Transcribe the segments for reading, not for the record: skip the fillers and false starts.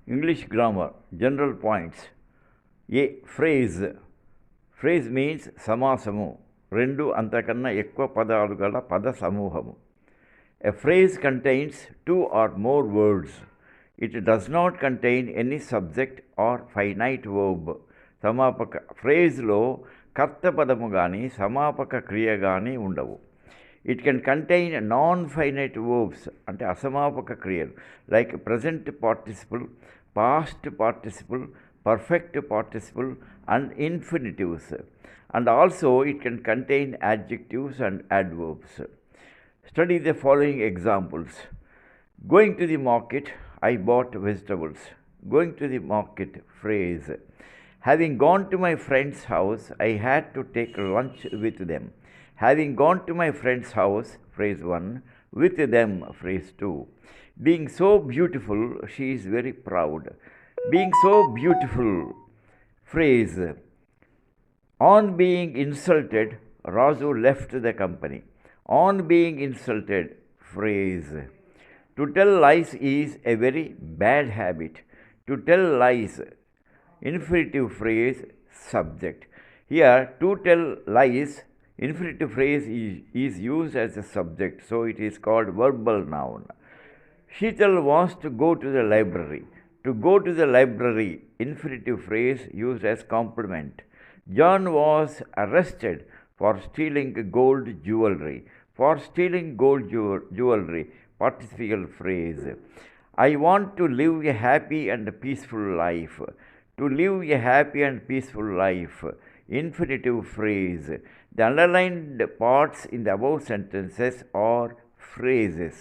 English grammar, general points. A phrase. Phrase means సమాసము, రెండు అంతకన్నా ఎక్కువ పదాలు గల పద సమూహము. A phrase contains two or more words. It does not contain any subject or finite verb. సమాపక ఫ్రేజ్లో కర్త పదము కానీ సమాపక క్రియ కానీ ఉండవు. It can contain non-finite verbs అంటే అసమాపక క్రియలు like present participle, past participle, perfect participle and infinitives. And also it can contain adjectives and adverbs. Study the following examples. Going to the market, I bought vegetables. Going to the market phrase. Having gone to my friend's house, I had to take lunch with them. Having gone to my friend's house, phrase 1, with them, phrase 2. Being so beautiful, she is very proud. Being so beautiful, phrase. On being insulted, Raju left the company. On being insulted, phrase. To tell lies is a very bad habit. To tell lies, infinitive phrase, subject. Here, to tell lies, infinitive phrase is used as a subject, so it is called verbal noun. Sheetal wants to go to the library. To go to the library, infinitive phrase used as complement. John was arrested for stealing gold jewelry. For stealing gold jewelry, participial phrase. I want to live a happy and peaceful life. To live a happy and peaceful life, infinitive phrase. The underlined parts in the above sentences are phrases.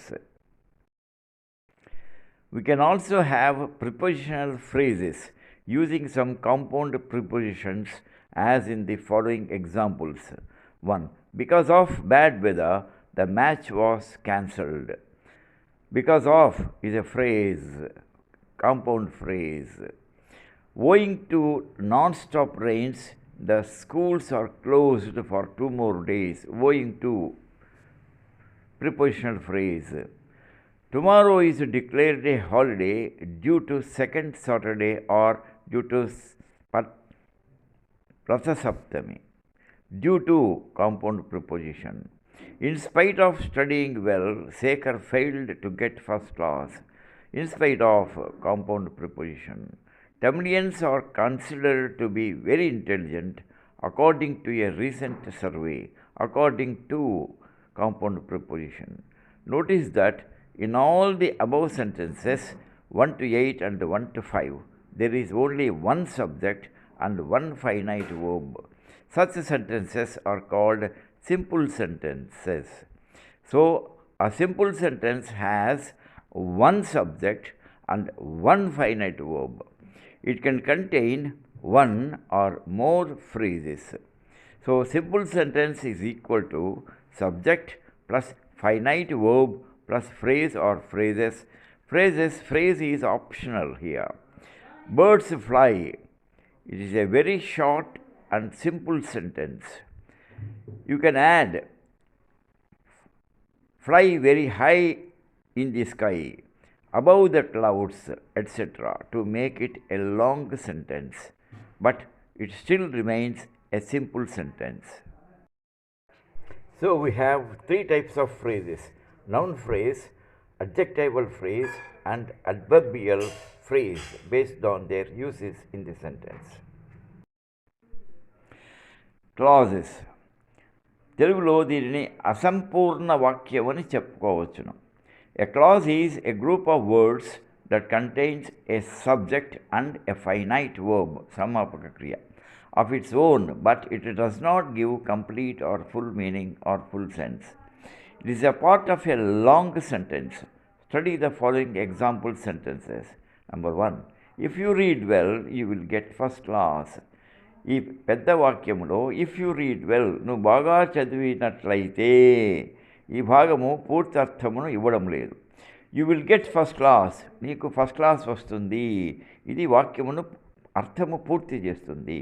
We can also have prepositional phrases using some compound prepositions as in the following examples. 1. Because of bad weather, the match was cancelled. Because of is a phrase, compound phrase. Owing to non-stop rains, the schools are closed for 2 more days. Owing to, prepositional phrase. Tomorrow is declared a holiday due to second Saturday or due to Ratha Saptami. Due to, compound preposition. In spite of studying well, Sekhar failed to get first class. In spite of, compound preposition. Tamilians are considered to be very intelligent according to a recent survey. According to, compound preposition. Notice that in all the above sentences 1 to 8 and 1 to 5, there is only one subject and one finite verb. Such sentences are called simple sentences. So, a simple sentence has one subject and one finite verb. It can contain one or more phrases. So, simple sentence is equal to subject plus finite verb plus phrase or phrases. Phrase is optional here. Birds fly. It is a very short and simple sentence. You can add fly very high in the sky, above the clouds, etc. to make it a long sentence, but it still remains a simple sentence. So we have 3 types of phrases: noun phrase, adjectival phrase and adverbial phrase based on their uses in the sentence. Clauses. తెలుగులో దీనిని అసంపూర్ణ వాక్యం అని చెప్పుకోవచ్చును. A clause is a group of words that contains a subject and a finite verb, samapaka kriya, of its own, but it does not give complete or full meaning or full sense. It is a part of a long sentence. Study the following example sentences. Number 1. If you read well, you will get first class. ఈ పెద్ద వాక్యంలో if you read well, నువ్వు బాగా చదివినట్లయితే, ఈ భాగము పూర్తి అర్థమును ఇవ్వడం లేదు. You will get first class, నీకు ఫస్ట్ క్లాస్ వస్తుంది. ఇది వాక్యమును అర్థము పూర్తి చేస్తుంది.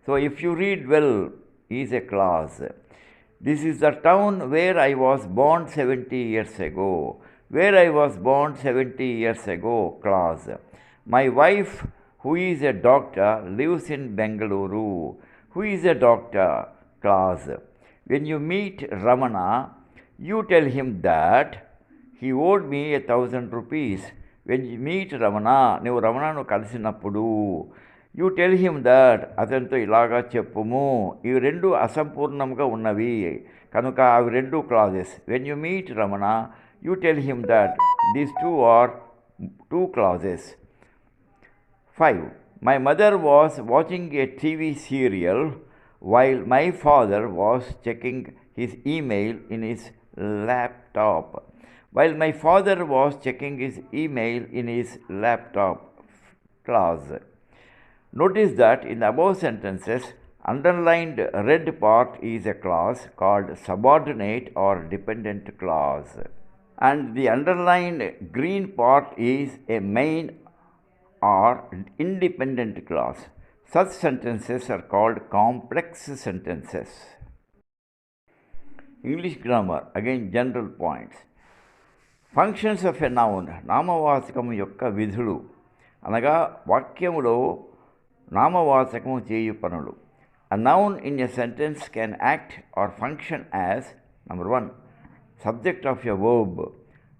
So if you read well is a class. This is the town where I was Born 70 years ago. Where I was born 70 years ago, clause. My wife, who is a doctor, lives in Bengaluru. Who is a doctor? Clause. When you meet Ramana, you tell him that he owed me 1,000 rupees. When you meet Ramana, నువ్వు రమణను కలిసినప్పుడు you tell him that అతనితో ఇలాగా చెప్పుము. ఇవి రెండు అసంపూర్ణంగా ఉన్నవి కనుక అవి రెండు clauses. When you meet Ramana you tell him that these two are two clauses. 5. My mother was watching a TV serial while my father was checking his email in his laptop. While my father was checking his email in his laptop. Clause. Notice that in the above sentences, underlined red part is a clause called subordinate or dependent clause, and the underlined green part is a main or independent clause. Such sentences are called complex sentences. English grammar, again general points. Functions of a noun, నామవాచకము యొక్క విధులు అనగా వాక్యములో నామవాచకము చేయు పనులు. A noun in a sentence can act or function as number 1. Subject of a verb.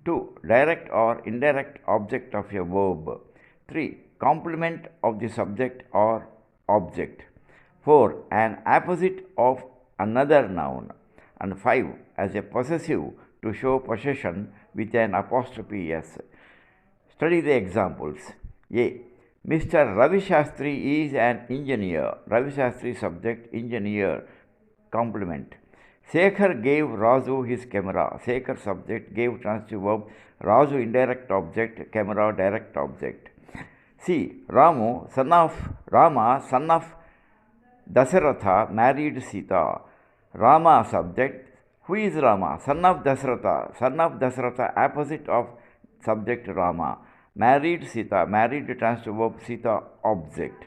2. Direct or indirect object of a verb. 3. Complement of the subject or object. 4. An opposite of another noun. And 5. As a possessive to show possession with an apostrophe s. Study the examples. A. Mr. Ravi Shastri is an engineer. Ravi Shastri subject, engineer, complement. Sekhar gave Raju his camera. Sekhar subject, gave transitive verb, Raju indirect object, camera direct object. C. Rama, son of Dasaratha, married Sita. Rama subject. Who is Rama? Son of Dasaratha. Son of Dasaratha, opposite of subject Rama. Married Sita, married transitive verb, Sita object.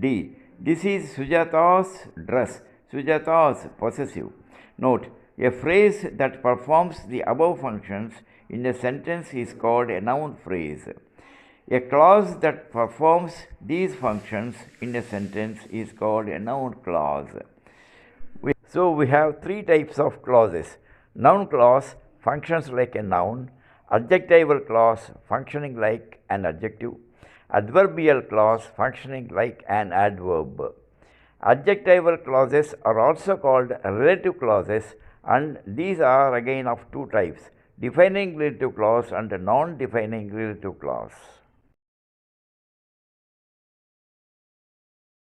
D. This is Sujata's dress. Sujata's possessive. Note, a phrase that performs the above functions in a sentence is called a noun phrase. A clause that performs these functions in a sentence is called a noun clause. So we have 3 types of clauses. Noun clause functions like a noun. Adjectival clause functioning like an adjective. Adverbial clause functioning like an adverb. Adjectival clauses are also called relative clauses, and these are again of 2 types: defining relative clause and non-defining relative clause.